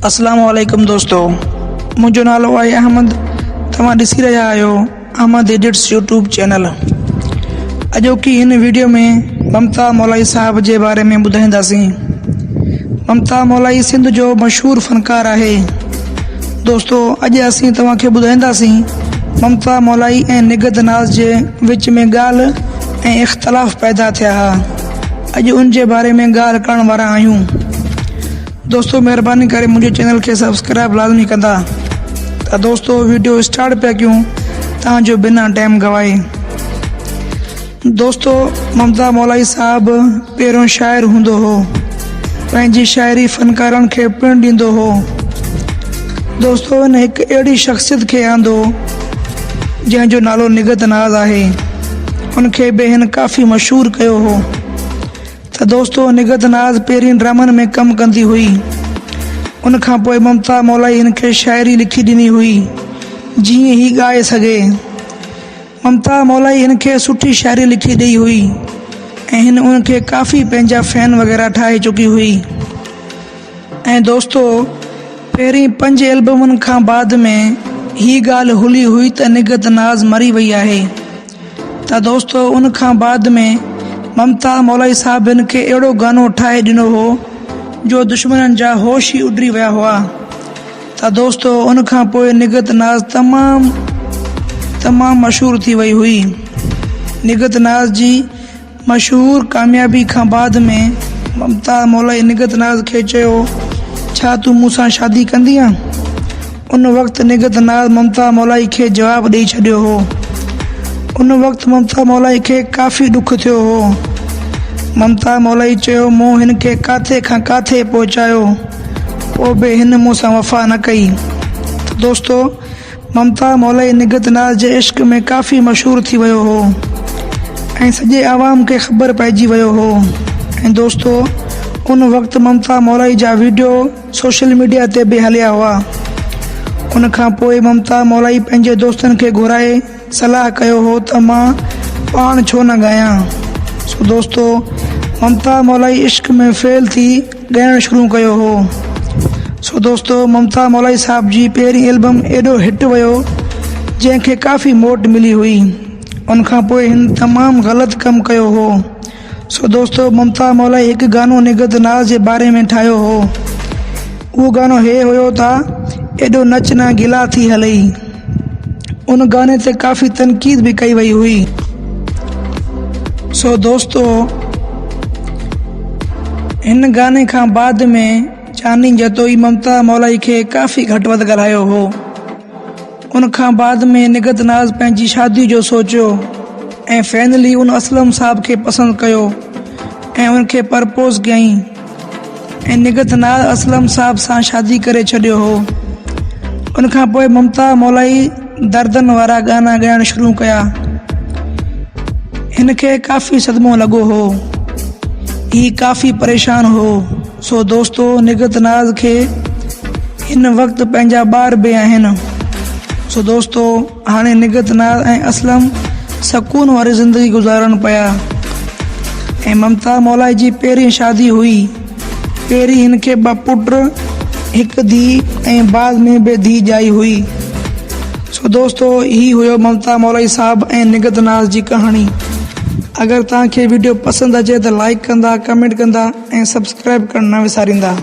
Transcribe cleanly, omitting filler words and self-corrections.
अस्सलाम वालेकुम दोस्तों, मुझो नालो आहे अहमद। तव्हां ॾिसी रहिया आहियो अहमद एडिट्स यूट्यूब चैनल। अॼोकी हिन वीडियो में ममता मौलाई साहब जे बारे में ॿुधाईंदासीं। ममता मौलाई सिंध जो मशहूर फ़नकार आहे। दोस्तों, अॼु असीं तव्हांखे ॿुधाईंदासीं ममता मौलाई ऐं निगत नाज़ जे विच में ॻाल्हि ऐं इख़्तिलाफ़ पैदा थिया हा। अॼु उन जे बारे में ॻाल्हि करण वारा आहियूं। दोस्तों, मेहरबानी करे मुझे चैनल के सब्सक्राइब लाजमी कंदा। तो दोस्तों, वीडियो स्टार्ट पे क्यों ताजो बिना टाइम गवाए। दोस्तों, ममता मौलाई साहब पहिरों शायर हुंदो हो, पंहिंजी शायरी फनकारन के पिण ॾींदो हो। दोस्तों, इन एक अहिड़ी शख्सियत के आंदो जंहिंजो नालो निगत नाज़ आहे। उनके बि हिन काफ़ी मशहूर कयो हो। तो दोस्तों, निगत नाज़ पहिरीं ड्रामन में कम कंदी हुई। उन खां पोइ ममता मौलाई इनके शायरी लिखी ॾिनी हुई जीअं ही ॻाए सघे। ममता मौलाई इनके सुठी शायरी लिखी ॾई हुई ऐं हिन उनके काफ़ी पंहिंजा फैन वग़ैरह ठाहे चुकी हुई। ऐं दोस्तों, पहिरीं 5 एल्बमनि खां बाद में ही ॻाल्हि हुली हुई त निगत नाज़ मरी वई आहे। त दोस्तों, उन खां बाद में ममता मौलाई साहब इनके अहिड़ो गानो ठाहे ॾिनो हो जो दुश्मनन जा होश ही उॾरी विया हुआ। त दोस्तों, उन खां पोइ निगत नाज़ तमाम मशहूर थी वई हुई। निगत नाज़ जी मशहूर कामयाबी खां बाद में ममता मौलाई निगत नाज़ खे चयो, छा तूं मूंसां शादी कंदीअ? उन वक़्तु निगत नाज़ ममता मौलाई खे जवाब ॾेई छॾियो हो। उन वक़्तु ममता मौलाई खे काफ़ी ॾुख थियो हो। ममता मौलाई चयो, मूं हिन खे काथे खां काथे पहुचायो, पोइ बि हिन मूंसां वफ़ा न कई। तो दोस्तों, ममता मौलाई निगत नाज़ जे इश्क में काफ़ी मशहूर थी वियो हो ऐं सॼे आवाम खे ख़बर पइजी वियो हो। ऐं दोस्तों, उन वक़्तु ममता मौलाई जा वीडियो सोशल मीडिया ते बि हलिया हुआ। उन खां पोइ ममता मौलाई पंहिंजे दोस्तनि खे घुराए सलाह कयो हो त मां पाण छो न ॻायां। सो दोस्तों, ममता मौलाई इश्क में फेल थी ॻाइणु शुरू कयो हो। सो दोस्तों, ममता मौलाई साहब जी पहिरीं एल्बम एॾो हिट वियो जंहिंखे काफ़ी मोट मिली हुई। उन खां पोइ हिन तमामु ग़लति कमु कयो हो। सो दोस्तों, ममता मौलाई हिकु गानो निगत नाज़ जे बारे में ठाहियो हो। उहो गानो हे हुयो त एॾो नचना गिला थी हलई। उन गाने ते काफ़ी तनकीद भी कई वई हुई। सो दोस्तों, इन गाने खां बाद में चांदनी जतोई ममता मौलाई खे काफ़ी घटि वधि ॻाल्हायो हो। उन खां बाद में निगत नाज़ पंहिंजी शादी जो सोचियो ऐं फाइनली उन असलम साहब खे पसंदि कयो ऐं उनखे प्रपोज़ कयईं। ऐं निगत नाज़ असलम साहब सां शादी करे छॾियो हो। उन खां पोइ ममता मौलाई दर्दन वारा गाना ॻाइणु शुरू कया। हिनखे काफ़ी सदमो लॻो हो, ही काफ़ी परेशान हो। सो दोस्तों, निगत नाज़ खे हिन वक़्तु पंहिंजा ॿार बि आहिनि। सो दोस्तों, हाणे निगत नाज़ ऐं असलम सकून वारी ज़िंदगी गुज़ारनि पिया। ऐं ममता मौलाई जी पहिरीं शादी हुई। पहिरीं हिनखे 2 पुट 1 धीउ ऐं बाद में बि धीउ ॼाई हुई। सो दोस्तों, ही हुयो ममता मौलाई साहब ऐं निगत नाज़ जी कहानी। अगर तव्हांखे वीडियो पसंद अचे तो लाइक कंदा, कमेंट कंदा ऐं सब्सक्राइब करण न विसारींदा।